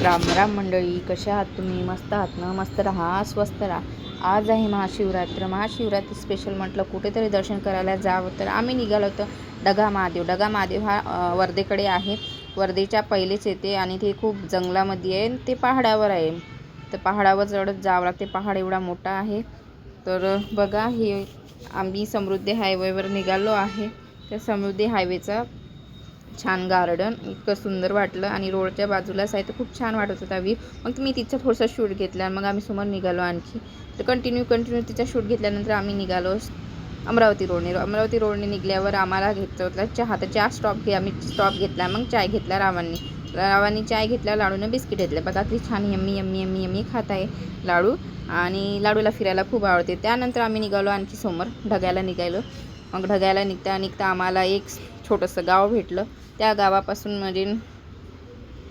राम राम मंडळी, कशा आहात तुम्ही? मस्त आहात ना? मस्त राहा, स्वस्त राहा. आज आहे महाशिवरात्री स्पेशल म्हटलं कुठेतरी दर्शन करायला जावं, तर आम्ही निघालो होतो डगा महादेव हा वर्धेकडे आहे. वर्धेच्या पहिलेच येते आणि ते खूप जंगलामध्ये आहे, ते पहाडावर आहे. तर पहाडावर चढत जावं लागते. पहाड एवढा मोठा आहे. तर बघा, हे आम्ही समृद्धी हायवेवर निघालो आहे. त्या समृद्धी हायवेचा छान गार्डन इतकं सुंदर वाटलं आणि रोडच्या बाजूलाच आहे, तर खूप छान वाटत होता व्ह्यू. मग मी तिचा थोडासा शूट घेतला. मग आम्ही समोर निघालो आणखी. तर कंटिन्यू तिचा शूट घेतल्यानंतर आम्ही निघालो अमरावती रोडने निघाल्यावर आम्हाला घ्यायचं होतं चहा. तर आम्ही स्टॉप घेतला. मग चाय घेतला रावांनी चाय घेतला, लाडूने बिस्किट घेतले. बघा किती छान यम्मी यम्मी यम्मी यम्मी खात आहे लाडू. आणि लाडूला फिरायला खूप आवडते. त्यानंतर आम्ही निघालो आणखी समोर ढग्याला निघालो. मग ढग्याला निघता आम्हाला एक छोटंसं गाव भेटलं. त्या गावापासून म्हणजे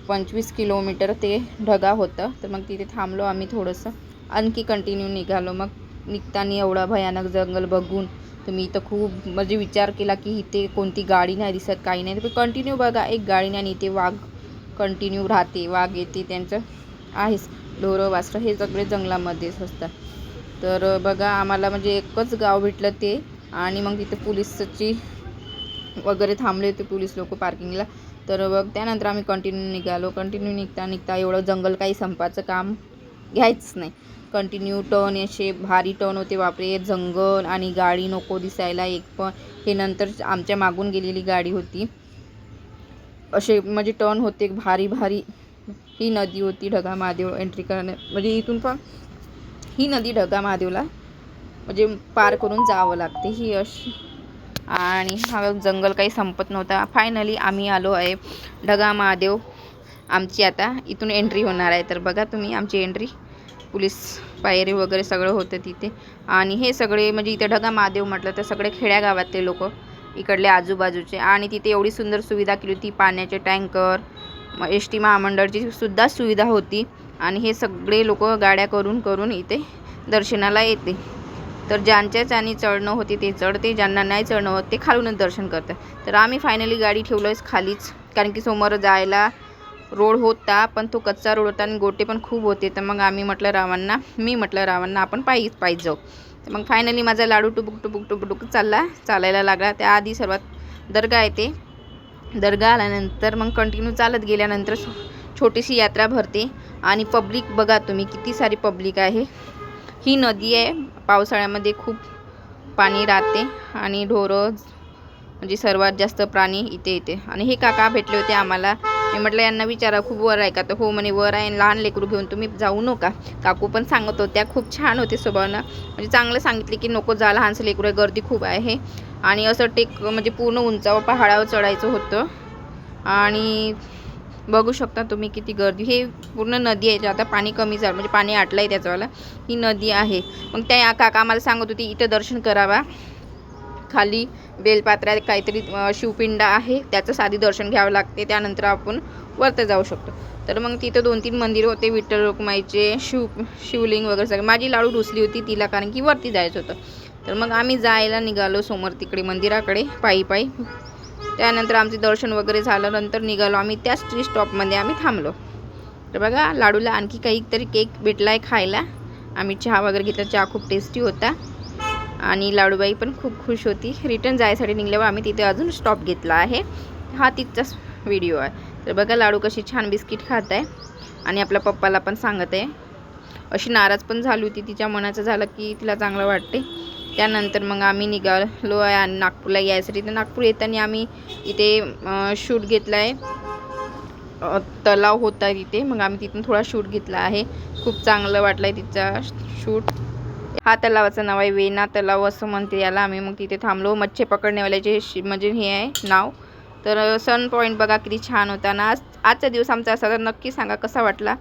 25 किलोमीटर ते ढगा होतं. तर मग तिथे थांबलो आम्ही थोडंसं, आणखी कंटिन्यू निघालो. मग निघताना एवढा भयानक जंगल बघून तुम्ही इथं खूप म्हणजे विचार केला की इथे कोणती गाडी नाही दिसत, काही नाही. तर कंटिन्यू बघा, एक गाडी नाही आणि इथे वाघ कंटिन्यू राहते, वाघ येते, त्यांचं आहेच. ढोरं वासरं हे सगळे जंगलामध्येच असतात. तर बघा, आम्हाला म्हणजे एकच गाव भेटलं ते. आणि मग तिथे पोलिसची वगैरे थांबले होते पोलीस लोक पार्किंगला. तर बघ, त्यानंतर आम्ही कंटिन्यू निघता एवढं जंगल काही संपायचं काम घ्यायच नाही. कंटिन्यू टर्न, असे भारी टर्न होते बापरे. जंगल आणि गाडी नको दिसायला एक पण. हे नंतर आमच्या मागून गेलेली गाडी होती. असे म्हणजे टर्न होते भारी. ही नदी होती ढगा महादेव एंट्री करणे, म्हणजे इथून पण ही नदी ढगा महादेवला म्हणजे पार करून जावं लागते ही अशी. आणि हा जंगल काही संपत नव्हता. फायनली आम्ही आलो आहे ढगा महादेव. आमची आता इथून एंट्री होणार आहे. तर बघा तुम्ही आमची एंट्री, पोलीस पायरी वगैरे सगळं होतं तिथे. आणि हे सगळे म्हणजे इथे ढगा महादेव म्हटलं तर सगळे खेड्यागावातले लोक, इकडले आजूबाजूचे. आणि तिथे एवढी सुंदर सुविधा केली होती, पाण्याचे टँकर, एस टी महामंडळाची सुद्धा सुविधा होती. आणि हे सगळे लोक गाड्या करून इथे दर्शनाला येते. तर ज्यांनी चढणं होते ते चढते, ज्यांना नाही चढणं होत ते खालूनच दर्शन करतात. तर आम्ही फायनली गाडी ठेवलोय खालीच, कारण की समोर जायला रोड होता, पण तो कच्चा रोड होता आणि गोटे पण खूप होते. तर मग मी म्हटलं रावांना आपण पायीच जाऊ. तर मग फायनली माझा लाडू टुबुक चालायला लागला. त्याआधी सर्वात दर्गा येते. दर्गा आल्यानंतर मग कंटिन्यू चालत गेल्यानंतर छोटीशी यात्रा भरते. आणि पब्लिक बघा तुम्ही, किती सारी पब्लिक आहे. ही नदी आहे, पावसाळ्यामध्ये खूप पाणी राहते. आणि ढोरं म्हणजे सर्वात जास्त प्राणी इथे येते. आणि हे काका भेटले होते आम्हाला. मी म्हटलं यांना विचारा खूप वर आहे का? तर हो म्हणे, वर आहे, लहान लेकरू घेऊन तुम्ही जाऊ नका. काकू पण सांगत होत्या, खूप छान होते स्वभावानं, म्हणजे चांगलं सांगितले की नको जा, लहानसं लेकरू आहे, गर्दी खूप आहे. आणि असं म्हणजे पूर्ण उंचावर पहाडावर चढायचं होतं. आणि बघू शकता तुम्ही किती गर्दी. हे पूर्ण नदी आहे, आता पाणी कमी झालं म्हणजे पाणी आटलं आहे त्याच्यावाला. ही नदी आहे. मग त्या काका आम्हाला सांगत होती इथं दर्शन करावा. खाली बेलपात्रा काहीतरी शिवपिंड आहे, त्याचं साधी दर्शन घ्यावं लागते, त्यानंतर आपण वरती जाऊ शकतो. तर मग तिथं 2-3 मंदिरं होते, विठ्ठल रुक्माईचे, शिवलिंग वगैरे सगळं. माझी लाडू रुसली होती तिला, कारण की वरती जायचं होतं. तर मग आम्ही जायला निघालो समोर तिकडे मंदिराकडे पायी. त्यानंतर आमचे दर्शन वगैरे झालं, नंतर निघालो आम्ही त्याच टी स्टॉपमध्ये आम्ही थांबलो. तर बघा, लाडूला आणखी काहीतरी केक भेटला आहे खायला. आम्ही चहा वगैरे घेतला, चहा खूप टेस्टी होता. आणि लाडूबाई पण खूप खुश होती. रिटर्न जायसाठी निघल्यावर आम्ही तिथे अजून स्टॉप घेतला आहे. हा तिथचाच व्हिडिओ आहे. तर बघा, लाडू कशी छान बिस्किट खात आहे आणि आपल्या पप्पाला पण सांगत आहे. अशी नाराज पण झाली होती, तिच्या मनाचं झालं की तिला चांगलं वाटते. त्यानंतर मग आम्ही निघालो आहे नागपूरला यायसाठी. तर नागपूर येताना आम्ही इथे शूट घेतला आहे. तलाव होता तिथे, मग आम्ही तिथून थोडा शूट घेतला आहे. खूप चांगलं वाटलं आहे तिचा शूट. हा तलावाचं नाव आहे वेना तलाव असं म्हणते याला. आम्ही मग तिथे थांबलो. मच्छी पकडण्यावाल्याचे म्हणजे हे आहे नाव. तर सन पॉईंट बघा किती छान होता ना. आजचा दिवस आमचा असा. तर नक्की सांगा कसा वाटला.